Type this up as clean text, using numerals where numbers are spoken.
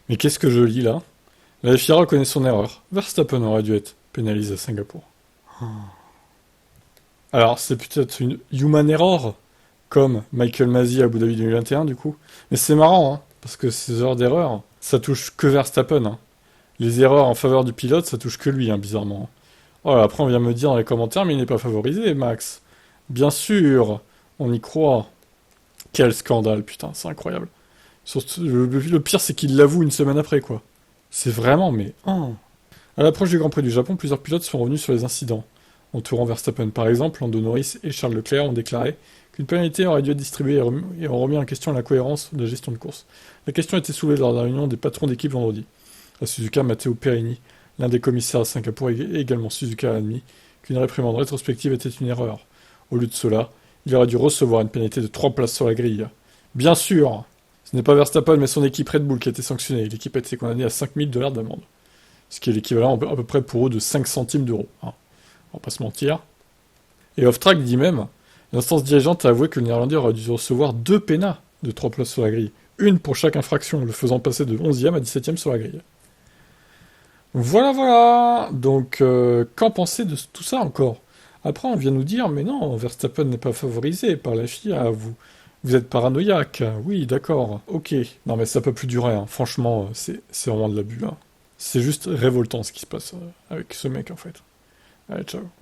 Mais qu'est-ce que je lis là? La FIA reconnaît son erreur. Verstappen aurait dû être pénalisé à Singapour. Alors, c'est peut-être une human error, comme Michael Masi à Abu Dhabi 2021 du coup. Mais c'est marrant, hein, parce que ces heures d'erreur, ça touche que Verstappen. Hein. Les erreurs en faveur du pilote, ça touche que lui, hein, bizarrement. Oh, après, on vient me dire dans les commentaires, mais il n'est pas favorisé, Max. Bien sûr, on y croit. Quel scandale, putain, c'est incroyable. Surtout, le pire, c'est qu'il l'avoue une semaine après, quoi. C'est vraiment, mais... Oh. À l'approche du Grand Prix du Japon, plusieurs pilotes sont revenus sur les incidents entourant Verstappen. Par exemple, Lando Norris et Charles Leclerc ont déclaré qu'une pénalité aurait dû être distribuée et ont remis en question la cohérence de la gestion de course. La question a été soulevée lors de la réunion des patrons d'équipe vendredi. À Suzuka, Matteo Perini, l'un des commissaires à Singapour et également Suzuka, a admis qu'une réprimande rétrospective était une erreur. Au lieu de cela, il aurait dû recevoir une pénalité de 3 places sur la grille. Bien sûr, ce n'est pas Verstappen mais son équipe Red Bull qui a été sanctionnée. L'équipe a été condamnée à 5000 dollars d'amende. Ce qui est l'équivalent à peu près pour eux de 5 centimes d'euros. Hein. On va pas se mentir. Et Off-Track dit même, l'instance dirigeante a avoué que le Néerlandais aurait dû recevoir 2 pénats de 3 places sur la grille. Une pour chaque infraction, le faisant passer de 11e à 17e sur la grille. Voilà, voilà. Donc, qu'en penser de tout ça encore? Après, on vient nous dire, mais non, Verstappen n'est pas favorisé par la FIA, vous êtes paranoïaque. Oui, d'accord, ok. Non, mais ça peut plus durer, hein. Franchement, c'est vraiment de l'abus, là. C'est juste révoltant ce qui se passe avec ce mec, en fait. Allez, ciao.